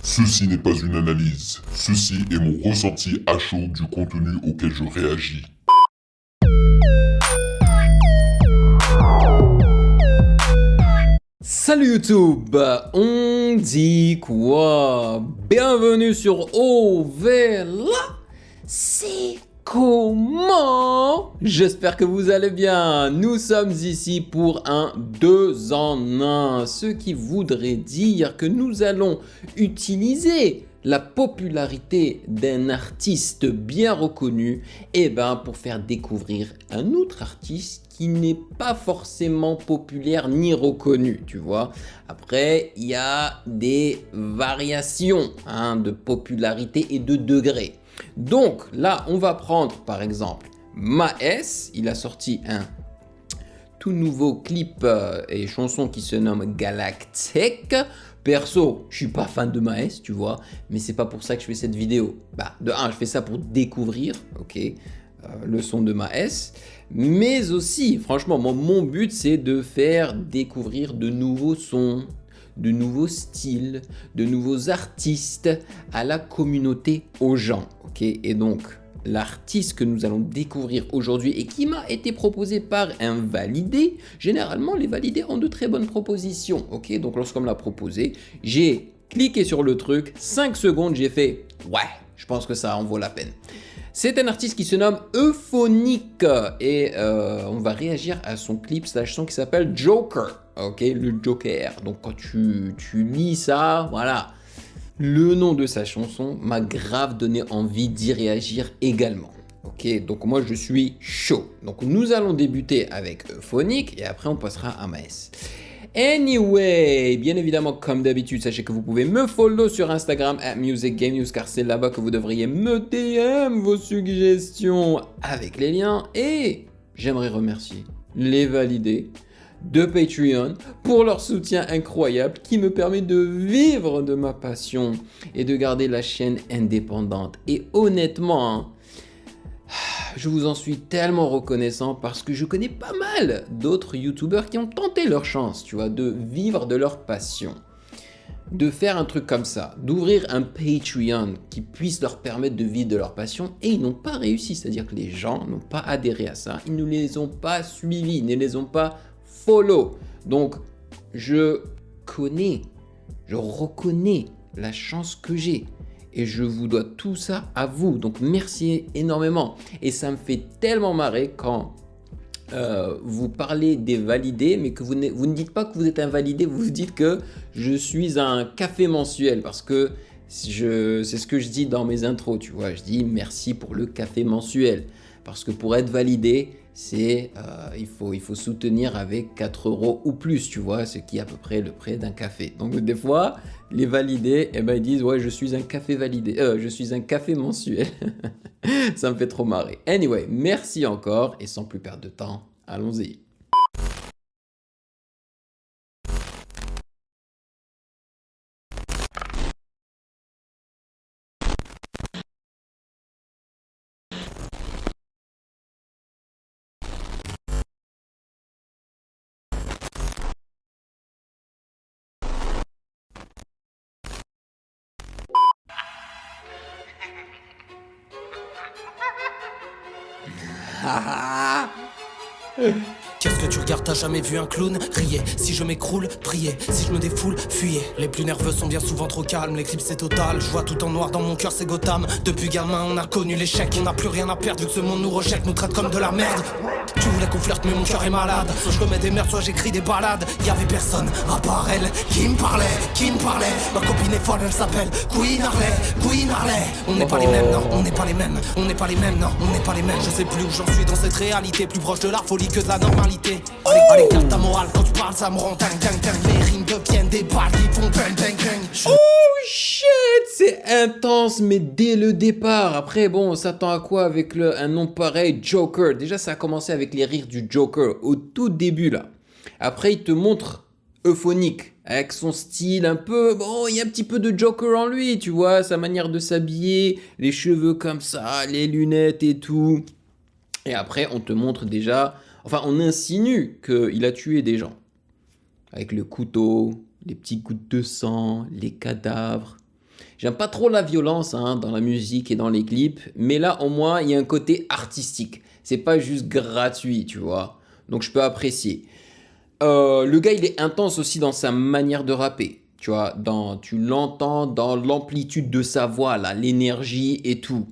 Ceci n'est pas une analyse. Ceci est mon ressenti à chaud du contenu auquel je réagis. Salut YouTube, on dit quoi? Bienvenue sur Ovela. C'est comment? J'espère que vous allez bien. Nous sommes ici pour un 2 en 1, ce qui voudrait dire que nous allons utiliser la popularité d'un artiste bien reconnu pour faire découvrir un autre artiste qui n'est pas forcément populaire ni reconnu, tu vois. Après, il y a des variations de popularité et de degré. Donc là, on va prendre par exemple Maes. Il a sorti un tout nouveau clip et chanson qui se nomme Galactique. Perso, je suis pas fan de Maes, tu vois, mais c'est pas pour ça que je fais cette vidéo. De un, je fais ça pour découvrir, ok, le son de Maes, mais aussi, franchement, mon but c'est de faire découvrir de nouveaux sons, de nouveaux styles, de nouveaux artistes à la communauté, aux gens, ok. Et donc, l'artiste que nous allons découvrir aujourd'hui et qui m'a été proposé par un validé. Généralement, les validés ont de très bonnes propositions. Ok, donc lorsqu'on me l'a proposé, j'ai cliqué sur le truc, 5 secondes, j'ai fait ouais, je pense que ça en vaut la peine. C'est un artiste qui se nomme Euphonique et on va réagir à son clip slash son qui s'appelle Joker. Ok, le Joker. Donc quand tu lis ça, voilà. Le nom de sa chanson m'a grave donné envie d'y réagir également. Ok, donc moi je suis chaud. Donc nous allons débuter avec Euphonique et après on passera à Maes. Anyway, bien évidemment comme d'habitude, sachez que vous pouvez me follow sur Instagram @musicgamenews car c'est là-bas que vous devriez me DM vos suggestions avec les liens. Et j'aimerais remercier les validés de Patreon pour leur soutien incroyable qui me permet de vivre de ma passion et de garder la chaîne indépendante. Et honnêtement, je vous en suis tellement reconnaissant parce que je connais pas mal d'autres youtubeurs qui ont tenté leur chance, tu vois, de vivre de leur passion. De faire un truc comme ça, d'ouvrir un Patreon qui puisse leur permettre de vivre de leur passion et ils n'ont pas réussi, c'est-à-dire que les gens n'ont pas adhéré à ça, ils ne les ont pas suivis, ils ne les ont pas follow. Donc, je reconnais la chance que j'ai et je vous dois tout ça à vous. Donc, merci énormément. Et ça me fait tellement marrer quand vous parlez des validés, mais que vous ne dites pas que vous êtes un validé, vous dites que je suis un café mensuel parce que c'est ce que je dis dans mes intros, tu vois. Je dis merci pour le café mensuel parce que pour être validé, c'est il faut soutenir avec 4 € ou plus, tu vois, ce qui est à peu près le prix d'un café. Donc des fois, les validés, ils disent ouais, je suis un café validé, je suis un café mensuel. Ça me fait trop marrer. Anyway, merci encore et sans plus perdre de temps, allons-y. Qu'est-ce que tu regardes, t'as jamais vu un clown riez, si je m'écroule, priez, si je me défoule, fuyez. Les plus nerveux sont bien souvent trop calmes, l'éclipse c'est total. Je vois tout en noir dans mon cœur, c'est Gotham. Depuis gamin on a connu l'échec, on n'a plus rien à perdre vu que ce monde nous rejette, nous traite comme de la merde. Tu voulais qu'on flirte mais mon cœur est malade. Soit je commets des merdes, soit j'écris des balades. Y'avait personne à part elle qui me parlait, qui me parlait. Ma copine est folle, elle s'appelle Queen Harley, Queen Harley. On n'est pas les mêmes, non, on n'est pas les mêmes. On n'est pas les mêmes, non, on n'est pas les mêmes. Je sais plus où j'en suis dans cette réalité, plus proche de la folie que de la normalité. Allez, garde ta morale, quand tu parles ça me rend dingue, dingue, dingue. Les rimes deviennent des balles qui font bang, bang, bang. Oh shit, c'est intense, mais dès le départ. Après, bon, on s'attend à quoi avec un nom pareil, Joker? Déjà, ça a commencé avec les rires du Joker, au tout début, là. Après, il te montre Euphonique, avec son style un peu... Bon, il y a un petit peu de Joker en lui, tu vois, sa manière de s'habiller, les cheveux comme ça, les lunettes et tout. Et après, on te montre déjà... Enfin, on insinue qu'il a tué des gens. Avec le couteau, les petites gouttes de sang, les cadavres. J'aime pas trop la violence hein, dans la musique et dans les clips, mais là au moins il y a un côté artistique. C'est pas juste gratuit, tu vois. Donc je peux apprécier. Le gars il est intense aussi dans sa manière de rapper. Tu vois, tu l'entends dans l'amplitude de sa voix, là, l'énergie et tout.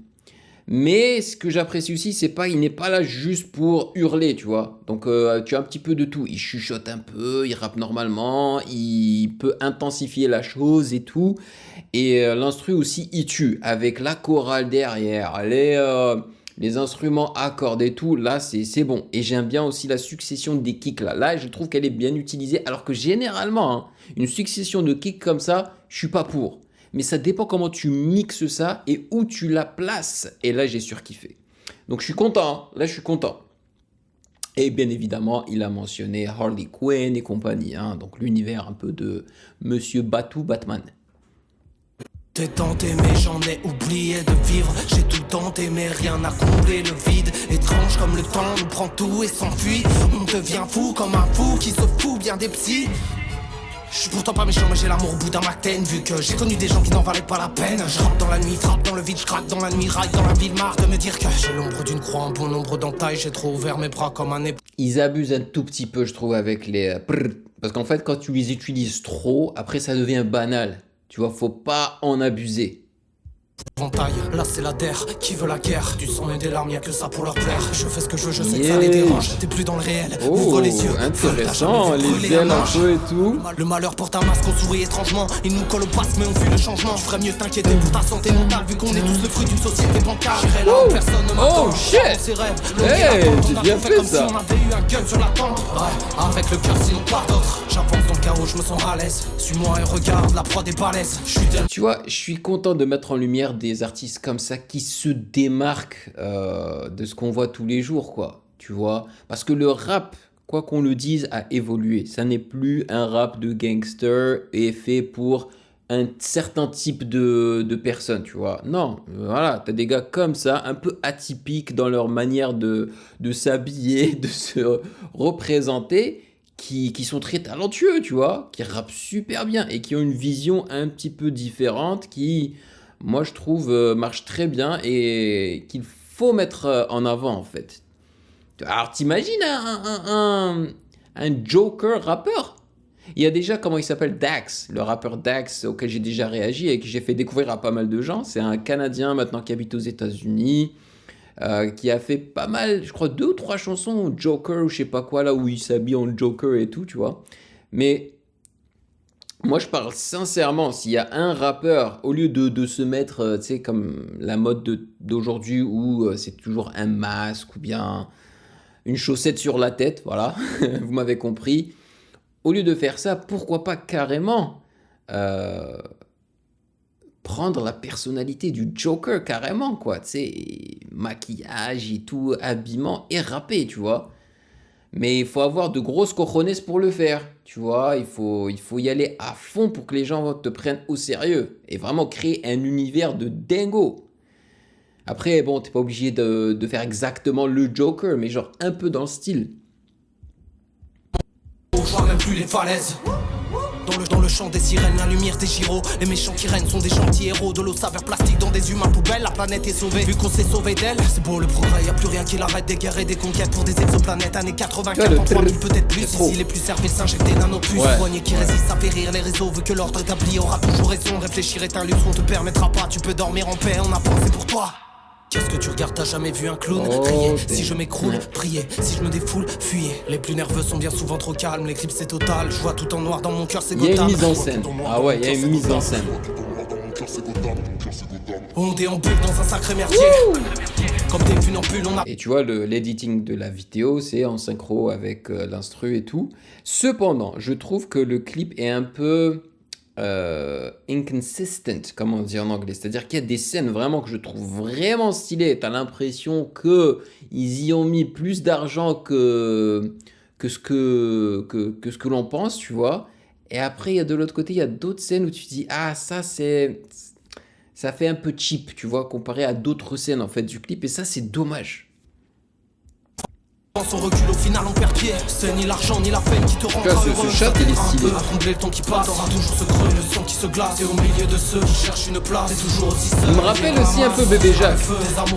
Mais ce que j'apprécie aussi, il n'est pas là juste pour hurler, tu vois. Donc tu as un petit peu de tout. Il chuchote un peu, il rappe normalement, il peut intensifier la chose et tout. Et l'instru aussi, il tue avec la chorale derrière, les instruments à cordes et tout. Là, c'est bon. Et j'aime bien aussi la succession des kicks là. Là, je trouve qu'elle est bien utilisée. Alors que généralement, hein, une succession de kicks comme ça, je suis pas pour. Mais ça dépend comment tu mixes ça et où tu la places. Et là, j'ai surkiffé. Donc, je suis content. Là, je suis content. Et bien évidemment, il a mentionné Harley Quinn et compagnie. Hein, donc, l'univers un peu de Monsieur Batman. T'es tenté mais j'en ai oublié de vivre. J'ai tout tenté mais rien n'a comblé le vide. Étrange comme le temps nous prend tout et s'enfuit. On devient fou comme un fou qui se fout bien des psys. Je suis pourtant pas méchant mais j'ai l'amour au bout d'un matin. Vu que j'ai connu des gens qui n'en valaient pas la peine. Je rentre dans la nuit, frappe dans le vide, je craque dans la nuit, raille dans la ville. Marre de me dire que j'ai l'ombre d'une croix, un bon nombre d'entailles. J'ai trop ouvert mes bras comme un épaule. Ils abusent un tout petit peu je trouve avec les... Parce qu'en fait quand tu les utilises trop, après ça devient banal. Tu vois, faut pas en abuser. Là c'est la terre qui veut la guerre. Du sang et des larmes, y'a que ça pour leur plaire. Je fais ce que je sais que ça les dérange. T'es plus dans le réel, ouvre les yeux. Intéressant, les ailes un peu et tout. Le malheur porte un masque, on sourit étrangement. Il nous colle au passe mais on fuit le changement. Je ferais mieux t'inquiéter pour ta santé mentale. Vu qu'on est tous le fruit d'une société bancale. J'irai là où personne ne m'attend. Oh shit. Hey, j'ai bien fait ça. On avait eu un gun sur la tente. Ouais, avec le cœur sinon pas d'autre. J'avance dans le chaos, je me sens à l'aise. Suis-moi et regarde, la prod est balèze. Tu vois, je suis content de mettre en lumière des artistes comme ça qui se démarquent de ce qu'on voit tous les jours, quoi. Tu vois, parce que le rap, quoi qu'on le dise, a évolué. Ça n'est plus un rap de gangster et fait pour un certain type de personnes, tu vois. Non, voilà, t'as des gars comme ça, un peu atypiques dans leur manière de s'habiller, de se représenter, qui sont très talentueux, tu vois, qui rappent super bien et qui ont une vision un petit peu différente qui, moi, je trouve, marche très bien et qu'il faut mettre en avant, en fait. Alors, t'imagines un Joker rappeur? Il y a déjà, comment il s'appelle, Dax, le rappeur Dax, auquel j'ai déjà réagi et que j'ai fait découvrir à pas mal de gens. C'est un Canadien maintenant qui habite aux États-Unis, qui a fait pas mal, je crois, 2 ou 3 chansons Joker ou je sais pas quoi, là où il s'habille en Joker et tout, tu vois. Mais moi, je parle sincèrement, s'il y a un rappeur, au lieu de se mettre, tu sais, comme la mode d'aujourd'hui où c'est toujours un masque ou bien une chaussette sur la tête, voilà, vous m'avez compris. Au lieu de faire ça, pourquoi pas carrément prendre la personnalité du Joker carrément, quoi, tu sais, maquillage et tout, habillement et rapper, tu vois. Mais il faut avoir de grosses cojones pour le faire, tu vois, il faut y aller à fond pour que les gens te prennent au sérieux et vraiment créer un univers de dingo. Après, bon, t'es pas obligé de faire exactement le Joker, mais genre un peu dans le style. Je vois même plus les falaises. Dans le champ des sirènes, la lumière des gyros. Les méchants qui règnent sont des gentils héros. De l'eau saveur plastique dans des humains poubelles. La planète est sauvée, vu qu'on s'est sauvé d'elle. C'est beau le progrès, y'a plus rien qui l'arrête. Des guerres et des conquêtes pour des exoplanètes. Années 84, en 3000 peut-être plus. Ici les plus servis s'injectent des nanopuces. Poignets qui résistent à périr les réseaux. Vu que l'ordre établi aura toujours raison. Réfléchir est un luxe, on te permettra pas. Tu peux dormir en paix, on a pensé pour toi. Qu'est-ce que tu regardes, t'as jamais vu un clown crier? Si je m'écroule, prier. Si je me défoule, fuyez. Les plus nerveux sont bien souvent trop calmes. L'éclipse c'est total, je vois tout en noir dans mon cœur, c'est Gotham. Il y a une mise en scène. Ah ouais, il y a une mise en scène. On déambule dans un sacré merdier. Comme des funambules, on a... Et tu vois, l'editing de la vidéo, c'est en synchro avec l'instru et tout. Cependant, je trouve que le clip est un peu... inconsistent, comme on dit en anglais, c'est-à-dire qu'il y a des scènes vraiment que je trouve vraiment stylées. T'as l'impression que ils y ont mis plus d'argent que ce que l'on pense, tu vois. Et après, il y a de l'autre côté, il y a d'autres scènes où tu te dis ah ça fait un peu cheap, tu vois, comparé à d'autres scènes en fait du clip. Et ça, c'est dommage. avance, on recule, au final on perd pied. C'est ni l'argent ni la peine qui te rendra heureux. Ce chat il est stylé. À trembler le temps qui passe, t'auras toujours ce creux, le son qui se glace. Et au milieu de ceux qui cherchent une place, c'est toujours aussi seul. Il me rappelle aussi un peu Bébé Jacques.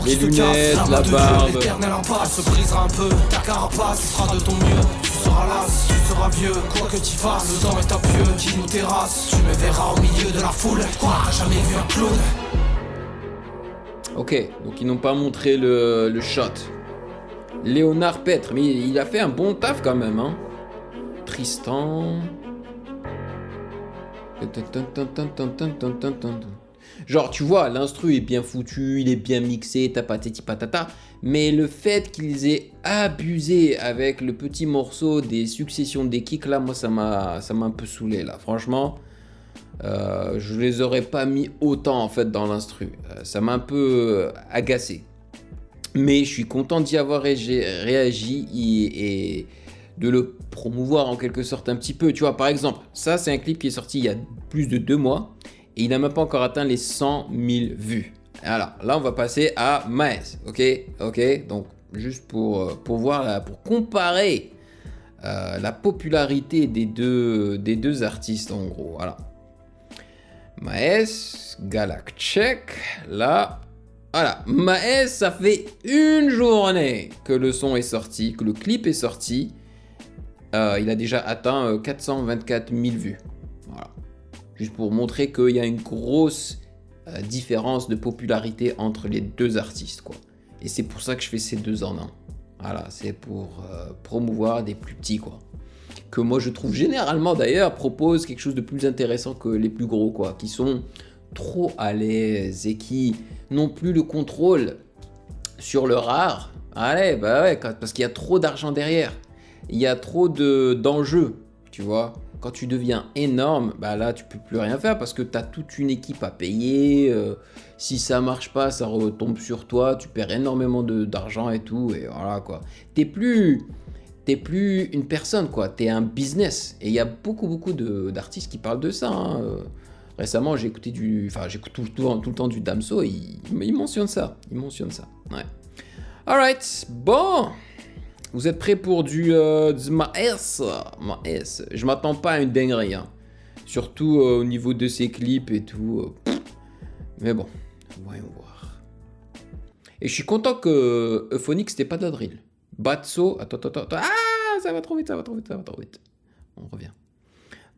Les lunettes, la barbe. L'éternel impasse se brisera un peu. Ta carapace, tu feras de ton mieux. Tu seras las, tu seras vieux. Quoi que tu fasses, le temps est impieux qui nous terrasse. Tu me verras au milieu de la foule. Quoi, jamais vu un clown. Ok, donc ils n'ont pas montré le shot. Léonard Petre, mais il a fait un bon taf quand même, hein. Tristan. Genre, tu vois, l'instru est bien foutu, il est bien mixé, tapatati patata. Mais le fait qu'ils aient abusé avec le petit morceau des successions des kicks, là, moi, ça m'a un peu saoulé, là. Franchement, je les aurais pas mis autant, en fait, dans l'instru. Ça m'a un peu agacé. Mais je suis content d'y avoir réagi et de le promouvoir en quelque sorte un petit peu. Tu vois, par exemple, ça, c'est un clip qui est sorti il y a plus de 2 mois. Et il n'a même pas encore atteint les 100 000 vues. Voilà, là on va passer à Maes, ok, donc juste pour voir, là, pour comparer la popularité des deux artistes en gros, voilà. Maes, Galakchek, là, voilà, Maes, ça fait une journée que le son est sorti, que le clip est sorti, il a déjà atteint 424 000 vues, voilà. Juste pour montrer qu'il y a une grosse différence de popularité entre les deux artistes, quoi. Et c'est pour ça que je fais ces 2 en un. Voilà, c'est pour promouvoir des plus petits, quoi. Que moi, je trouve généralement, d'ailleurs, proposent quelque chose de plus intéressant que les plus gros, quoi. Qui sont trop à l'aise et qui n'ont plus le contrôle sur leur art. Allez, bah ouais, parce qu'il y a trop d'argent derrière. Il y a trop d'enjeux, tu vois. Quand tu deviens énorme, bah là tu peux plus rien faire parce que tu as toute une équipe à payer. Si ça marche pas, ça retombe sur toi. Tu perds énormément d'argent et tout. Et voilà quoi. T'es plus une personne quoi. T'es un business. Et il y a beaucoup d'artistes qui parlent de ça. Hein. Récemment, j'écoute tout le temps du Damso. Et il mentionne ça. Ouais. Alright. Bon. Vous êtes prêts pour du Maes? Maes. Je m'attends pas à une dinguerie, hein. Surtout au niveau de ses clips et tout. Mais bon, voyons voir. Et je suis content que Euphonique, c'était pas de la drill. Batso, attends. Ah, ça va trop vite. On revient.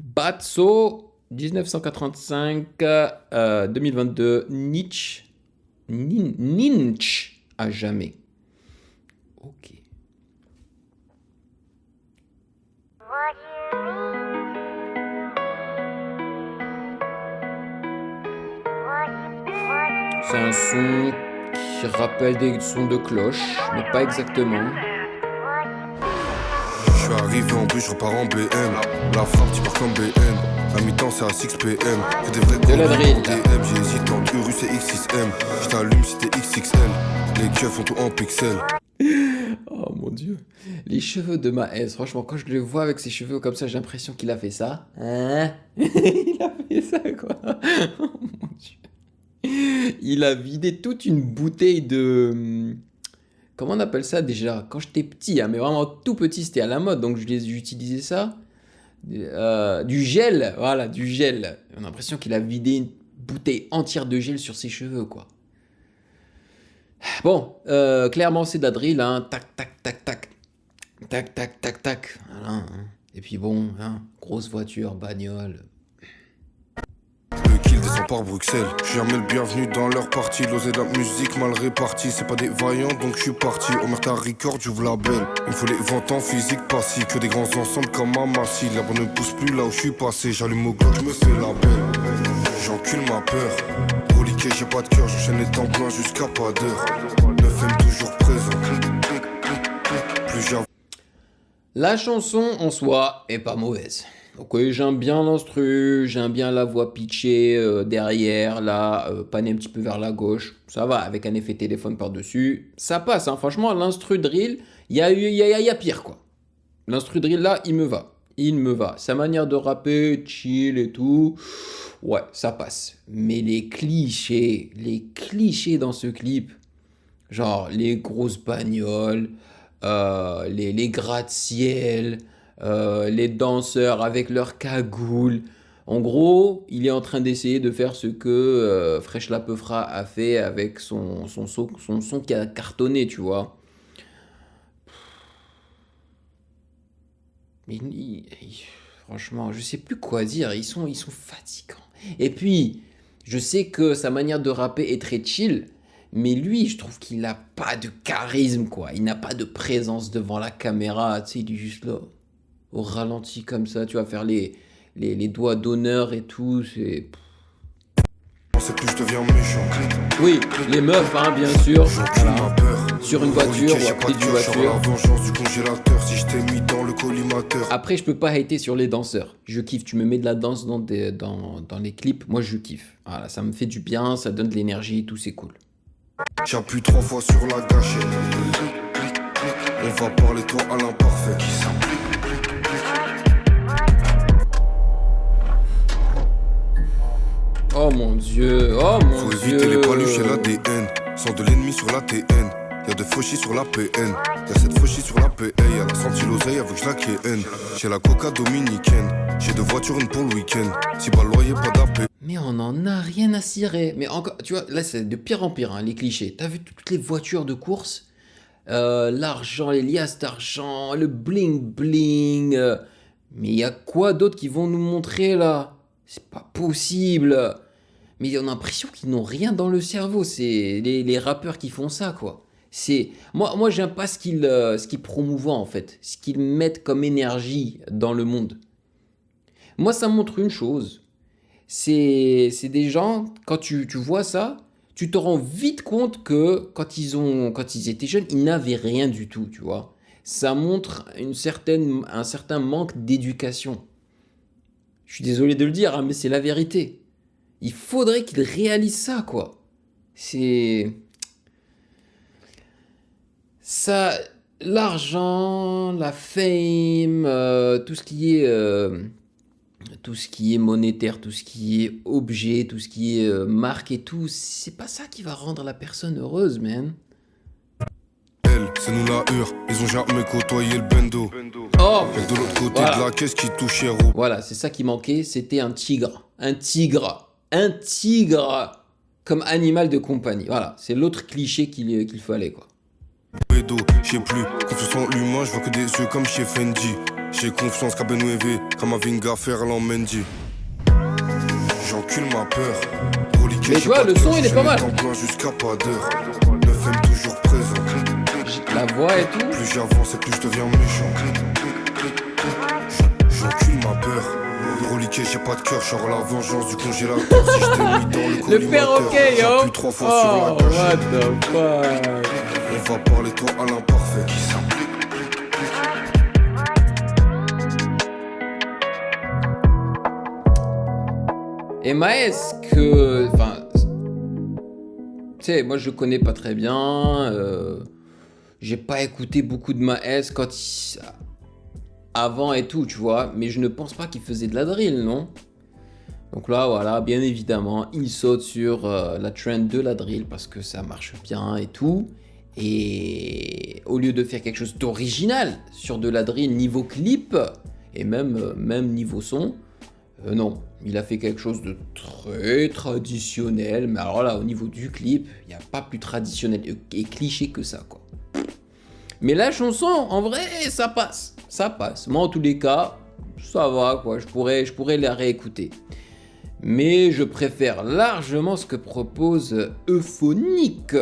Batso, 1985, 2022, Ninch à jamais. Ok. C'est un son qui rappelle des sons de cloche, mais pas exactement. Je suis arrivé en bus, je repars en BM. La frappe, tu pars comme BN. À mi-temps, c'est à 6 PM. Que des vrais de la drill. DM, j'hésite entre Urus et X6M. Je t'allume si t'es XXL. Les keufs font tout en pixels. Oh mon dieu. Les cheveux de Maes, franchement, quand je le vois avec ses cheveux comme ça, j'ai l'impression qu'il a fait ça. Hein? Il a fait ça, quoi. Oh mon dieu. Il a vidé toute une bouteille de... Comment on appelle ça déjà? Quand j'étais petit, hein, mais vraiment tout petit, c'était à la mode, donc j'utilisais ça. Du gel, voilà, du gel. On a l'impression qu'il a vidé une bouteille entière de gel sur ses cheveux, quoi. Bon, clairement c'est de la drill, hein. Tac. Voilà, hein. Et puis bon, hein, grosse voiture, bagnole. Le kill descend par Bruxelles. J'suis jamais le bienvenu dans leur partie. L'osé de la musique mal répartie. C'est pas des vaillants donc j'suis parti. Omerta Record, j'ouvre la belle. Il me faut les ventes en physique passif. Que des grands ensembles comme à Massy. La bonne ne pousse plus là où j'suis passé. J'allume au glock, j'me fais la belle. J'encule ma peur. Broliqué, j'ai pas de cœur. J'enchaîne les temps pleins jusqu'à pas d'heure. 9M toujours présent. Plus j'avoue. La chanson en soi est pas mauvaise. Donc oui, j'aime bien l'instru, j'aime bien la voix pitchée derrière, là, panée un petit peu vers la gauche. Ça va, avec un effet téléphone par-dessus. Ça passe, hein. Franchement, l'instru drill, il y a pire, quoi. L'instru drill, là, il me va. Sa manière de rapper, chill et tout, ouais, ça passe. Mais les clichés dans ce clip, genre les grosses bagnoles, les gratte-ciel, les danseurs avec leurs cagoules. En gros, il est en train d'essayer de faire ce que Fresh La Peufra a fait avec son son qui a cartonné, tu vois. Mais franchement, je sais plus quoi dire. Ils sont fatigants. Et puis, je sais que sa manière de rapper est très chill, mais lui, je trouve qu'il n'a pas de charisme, quoi. Il n'a pas de présence devant la caméra. Tu sais, il est juste là, au ralenti comme ça. Tu vas faire les doigts d'honneur et tout. C'est plus je deviens méchant. Oui, les meufs, hein, bien sûr. J'encule Voilà. ma peur. Sur une voiture ou à J'ai pas côté de d'une cœur, genre voiture. la vengeance du congélateur si je t'ai mis dans le collimateur. Après, je peux pas hater sur les danseurs. Je kiffe. Tu me mets de la danse dans les clips. Moi, je kiffe. Voilà, ça me fait du bien, ça donne de l'énergie, tout, c'est cool. J'appuie 3 fois sur la gâchette. On va parler toi à l'imparfait. Oh mon dieu, oh mon Faut dieu. éviter les paluches et l'ADN. Sans de l'ennemi sur la TN. Y'a de fauchis sur la PN. Y'a cette fauchis sur la PA. Elle a senti l'oseille avec je la KN. J'ai la coca dominicaine. J'ai 2 voitures, une pour le week-end. Si pas le loyer, pas d'appel. Mais on en a rien à cirer. Mais encore, tu vois, là c'est de pire en pire, hein, les clichés. T'as vu toutes les voitures de course, l'argent, les liasses d'argent, le bling bling. Mais il y a quoi d'autre qui vont nous montrer là? C'est pas possible. Mais on a l'impression qu'ils n'ont rien dans le cerveau. C'est les rappeurs qui font ça, quoi. C'est moi j'aime pas ce qu'ils promouvoient en fait, ce qu'ils mettent comme énergie dans le monde. Moi ça montre une chose. C'est des gens, quand tu vois ça, tu te rends vite compte que quand ils étaient jeunes, ils n'avaient rien du tout, tu vois. Ça montre un certain manque d'éducation. Je suis désolé de le dire, hein, mais c'est la vérité. Il faudrait qu'ils réalisent ça, quoi. C'est... Ça... L'argent, la fame, tout ce qui est monétaire, tout ce qui est objet, tout ce qui est marque et tout, c'est pas ça qui va rendre la personne heureuse, man. Elle, c'est nous la hure. Ils ont jamais côtoyé le bendo. Oh, Et de l'autre côté voilà. de la caisse qui touche héros. Voilà, c'est ça qui manquait, c'était un tigre. Un tigre. Un tigre comme animal de compagnie. Voilà, c'est l'autre cliché qu'il fallait, quoi. Bédo, j'ai plus confiance en l'humain, je vois que des yeux comme chez Fendi. J'ai confiance qu'à Benouévé, Kamavinga, Ferland Mendy. J'encule ma peur. Reliqué, Mais j'ai tu vois, pas de le son, cœur, il est je pas mets mal. en plein jusqu'à pas d'heure. 9M toujours présent. La voix et tout. Plus j'avance et plus je deviens méchant. J'encule ma peur. Reliqué, j'ai pas de cœur, genre la vengeance du congélateur. Si je t'ai mis dans le Le collimateur, perroquet, yo. j'appuie 3 fois sur la Oh, gâchette. what the fuck. On va parler toi à l'imparfait. Et Maes, que... Enfin... Tu sais, moi je le connais pas très bien. J'ai pas écouté beaucoup de Maes avant et tout, tu vois. Mais je ne pense pas qu'il faisait de la drill, non? Donc là, voilà, bien évidemment, il saute sur la trend de la drill parce que ça marche bien et tout. Et au lieu de faire quelque chose d'original sur de la drill niveau clip, et même niveau son, non, il a fait quelque chose de très traditionnel. Mais alors là, au niveau du clip, il n'y a pas plus traditionnel et cliché que ça, quoi. Mais la chanson, en vrai, ça passe. Ça passe. Moi, en tous les cas, ça va, quoi. Je pourrais la réécouter. Mais je préfère largement ce que propose Euphonique.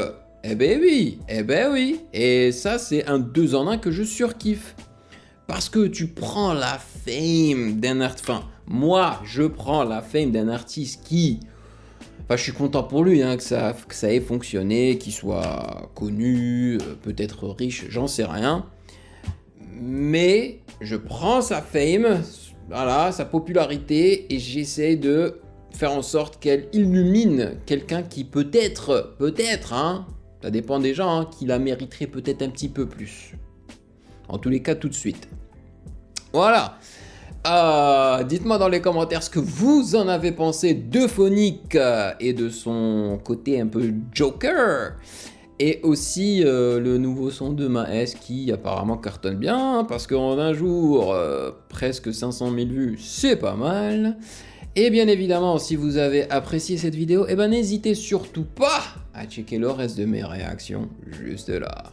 Eh ben oui. Et ça, c'est un 2 en 1 que je surkiffe. Parce que tu prends la fame d'un artiste... Enfin, moi, je prends la fame d'un artiste qui... Enfin, je suis content pour lui, hein, que ça ait fonctionné, qu'il soit connu, peut-être riche, j'en sais rien. Mais je prends sa fame, voilà, sa popularité, et j'essaie de faire en sorte qu'elle illumine quelqu'un qui peut-être, hein, ça dépend des gens, hein, qui la mériterait peut-être un petit peu plus. En tous les cas, tout de suite. Voilà. Dites-moi dans les commentaires ce que vous en avez pensé d'Euphonique et de son côté un peu Joker. Et aussi le nouveau son de Maes qui apparemment cartonne bien, parce qu'en un jour, presque 500 000 vues, c'est pas mal. Et bien évidemment, si vous avez apprécié cette vidéo, eh ben n'hésitez surtout pas à checker le reste de mes réactions juste là.